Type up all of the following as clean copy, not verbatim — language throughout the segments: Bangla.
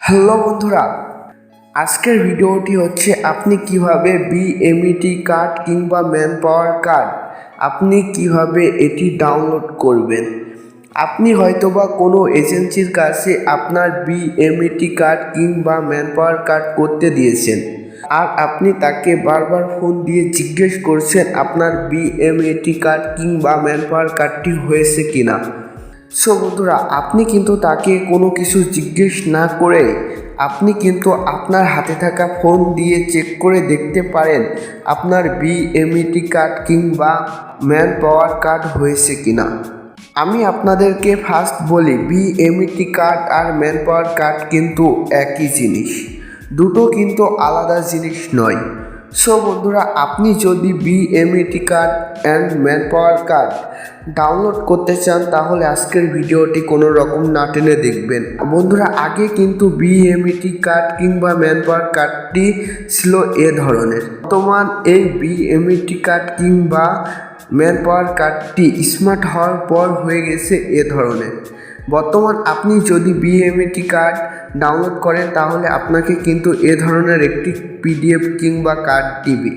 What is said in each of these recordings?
হ্যালো বন্ধুরা, আজকের ভিডিওটি হচ্ছে আপনি কিভাবে বিএমইটি কার্ড কিংবা ম্যান পাওয়ার কার্ড আপনি কিভাবে এটি ডাউনলোড করবেন। আপনি হয়তোবা কোনো এজেন্সির কাছে আপনার বিএমইটি কার্ড কিংবা ম্যান পাওয়ার কার্ড করতে দিয়েছেন, আর আপনি তাকে বারবার ফোন দিয়ে জিজ্ঞেস করছেন আপনার বিএমইটি কার্ড কিংবা ম্যান পাওয়ার কার্ডটি হয়েছে কিনা। সো বন্ধুরা, আপনি কিন্তু তাকে কোনো কিছু জিজ্ঞেস না করে আপনি কিন্তু আপনার হাতে থাকা ফোন দিয়ে চেক করে দেখতে পারেন আপনার বিএমইটি কার্ড কিংবা ম্যান পাওয়ার কার্ড হয়েছে কিনা। আমি আপনাদেরকে ফার্স্ট বলি, বিএমইটি কার্ড আর ম্যান পাওয়ার কার্ড কিন্তু একই জিনিস, দুটো কিন্তু আলাদা জিনিস নয়। সো বন্ধুরা, আপনি যদি BMET card and man power card download করতে চান তাহলে আজকের ভিডিওটি কোনো রকম না টেনে দেখবেন। বন্ধুরা, আগে কিন্তু বিএমইটি কার্ড কিংবা ম্যান পাওয়ার কার্ডটি ছিল এ ধরনের। বর্তমান এই বিএমইটি কার্ড কিংবা ম্যান পাওয়ার কার্ডটি স্মার্ট হওয়ার পর হয়ে গেছে এ ধরনের। বর্তমান আপনি যদি বিএমইটি কার্ড ডাউনলোড করেন তাহলে আপনাকে কিন্তু এ ধরনের একটি পিডিএফ কিংবা কার্ড দিবে।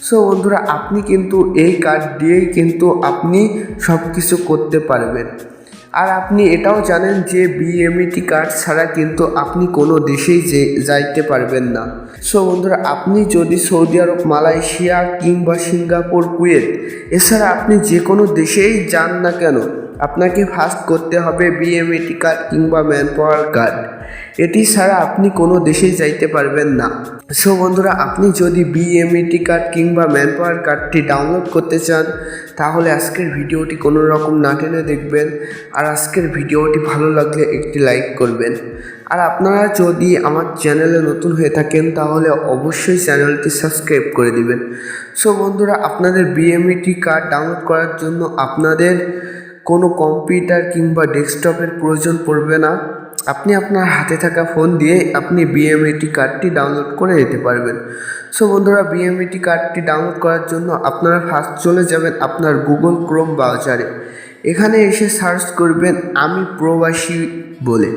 সো বন্ধুরা, আপনি কিন্তু এই কার্ড দিয়েই কিন্তু আপনি সব কিছু করতে পারবেন। আর আপনি এটাও জানেন যে বিএমইটি কার্ড ছাড়া কিন্তু আপনি কোনো দেশেই যাইতে পারবেন না। সো বন্ধুরা, আপনি যদি সৌদি আরব, মালয়েশিয়া কিংবা সিঙ্গাপুর, কুয়েত এছাড়া আপনি যে কোনো দেশেই যান না কেন, আপনাকে ফার্স্ট করতে হবে বিএমইটি কার্ড কিংবা ম্যান পাওয়ার কার্ড। এটি ছাড়া আপনি কোনো দেশেই যাইতে পারবেন না। সো বন্ধুরা, আপনি যদি বিএমইটি কার্ড কিংবা ম্যান পাওয়ার কার্ডটি ডাউনলোড করতে চান তাহলে আজকের ভিডিওটি কোনো রকম না টেনে দেখবেন। আর আজকের ভিডিওটি ভালো লাগলে একটি লাইক করবেন। আর আপনারা যদি আমার চ্যানেলে নতুন হয়ে থাকেন তাহলে অবশ্যই চ্যানেলটি সাবস্ক্রাইব করে দিবেন। সো বন্ধুরা, আপনাদের বিএমইটি কার্ড ডাউনলোড করার জন্য আপনাদের কোনো কম্পিউটার কিংবা ডেস্কটপের প্রয়োজন পড়বে না। আপনি আপনার হাতে থাকা ফোন দিয়ে আপনি বিএমইটি কার্ডটি ডাউনলোড করে নিতে পারবেন। সো বন্ধুরা, বিএমইটি কার্ডটি ডাউনলোড করার জন্য আপনারা ফার্স্ট চলে যাবেন আপনার গুগল ক্রোম ব্রাউজারে। এখানে এসে সার্চ করবেন আমি প্রবাসী বলে।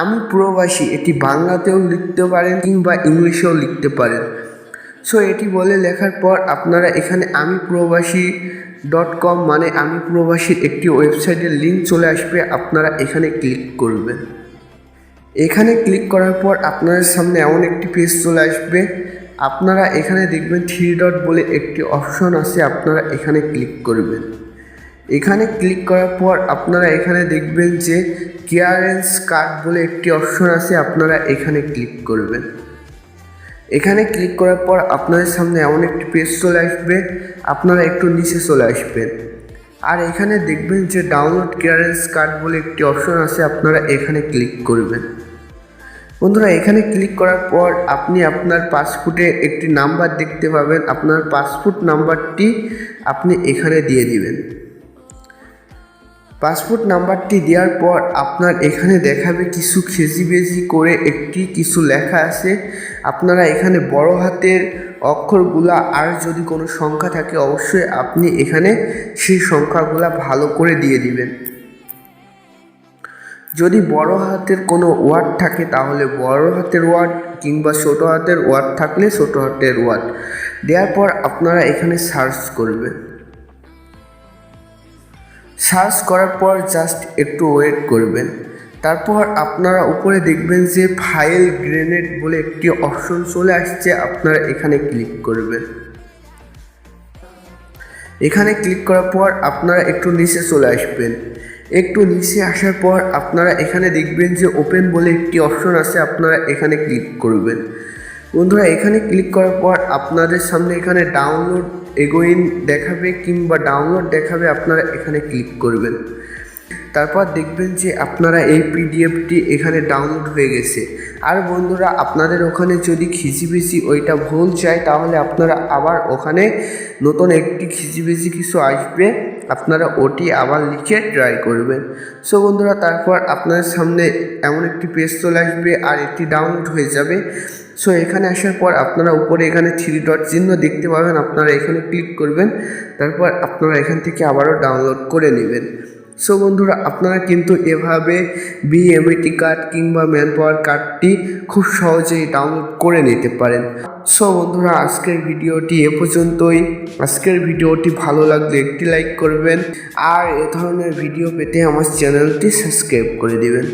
আমি প্রবাসী এটি বাংলাতেও লিখতে পারেন কিংবা ইংলিশেও লিখতে পারেন। সো এটি বলে লেখার পর আপনারা এখানে আমি প্রবাসী .com মানে আমি প্রবাসীর একটি ওয়েবসাইটের লিঙ্ক চলে আসবে। আপনারা এখানে ক্লিক করবেন। এখানে ক্লিক করার পর আপনাদের সামনে এমন একটি পেজ চলে আসবে। আপনারা এখানে দেখবেন 3 ডট বলে একটি অপশন আছে, আপনারা এখানে ক্লিক করবেন। এখানে ক্লিক করার পর আপনারা এখানে দেখবেন যে ক্লিয়ারেন্স কার্ড বলে একটি অপশন আছে, আপনারা এখানে ক্লিক করবেন। এখানে ক্লিক করার পর আপনাদের সামনে এমন একটি পেজ চলে আসবে, আপনারা একটু নিচে চলে আসবেন। আর এখানে দেখবেন যে ডাউনলোড ক্লিয়ারেন্স কার্ড বলে একটি অপশন আছে, আপনারা এখানে ক্লিক করবেন। বন্ধুরা, এখানে ক্লিক করার পর আপনি আপনার পাসপোর্টে একটি নাম্বার দেখতে পাবেন, আপনার পাসপোর্ট নাম্বারটি আপনি এখানে দিয়ে দিবেন। পাসপোর্ট নাম্বারটি দেওয়ার পর আপনার এখানে দেখাবে কিছু খেজিবেজি করে কিছু লেখা আছে, আপনারা এখানে বড় হাতের অক্ষরগুলা আর যদি কোনো সংখ্যা থাকে অবশ্যই আপনি এখানে সেই সংখ্যাগুলা ভালো করে দিয়ে দিবেন। যদি বড় হাতের কোনো ওয়ার্ড থাকে তাহলে বড় হাতের ওয়ার্ড কিংবা ছোট হাতের ওয়ার্ড থাকলে ছোট হাতের ওয়ার্ড দেওয়ার পর আপনারা এখানে সার্চ করবেন। সার্চ করার পর জাস্ট একটু ওয়েট করবেন। তারপর আপনারা উপরে দেখবেন যে ফাইল গ্রেনেড বলে একটি অপশন চলে আসছে, আপনারা এখানে ক্লিক করবেন। এখানে ক্লিক করার পর আপনারা একটু নিচে চলে আসবেন। একটু নিচে আসার পর আপনারা এখানে দেখবেন যে ওপেন বলে একটি অপশন আছে, আপনারা এখানে ক্লিক করবেন। বন্ধুরা, এখানে ক্লিক করার পর আপনাদের সামনে এখানে ডাউনলোড এগোইন দেখাবে কিংবা ডাউনলোড দেখাবে, আপনারা এখানে ক্লিক করবেন। তারপর দেখবেন যে আপনারা এই পিডিএফটি এখানে ডাউনলোড হয়ে গেছে। আর বন্ধুরা, আপনাদের ওখানে যদি খিজিবিজি ওইটা ভুল যায় তাহলে আপনারা আবার ওখানে নতুন একটি খিজিবিজি কিছু আসবে, আপনারা ওটি আবার লিখে ট্রাই করবেন। সো বন্ধুরা, তারপর আপনাদের সামনে এমন একটি পেজ চলে আসবে আর এটি ডাউনলোড হয়ে যাবে। সো এখানে আসার পর আপনারা উপরে এখানে 3 ডট চিহ্ন দেখতে পাবেন, আপনারা এখানে ক্লিক করবেন। তারপর আপনারা এখান থেকে আবারও ডাউনলোড করে নেবেন। সো বন্ধুরা, আপনারা কিন্তু এভাবে বিএমইটি কার্ড কিংবা ম্যান পাওয়ার কার্ডটি খুব সহজেই ডাউনলোড করে নিতে পারেন। সো বন্ধুরা, আজকের ভিডিওটি এ পর্যন্তই। আজকের ভিডিওটি ভালো লাগলে একটি লাইক করবেন আর এ ধরনের ভিডিও পেতে আমার চ্যানেলটি সাবস্ক্রাইব করে দিবেন।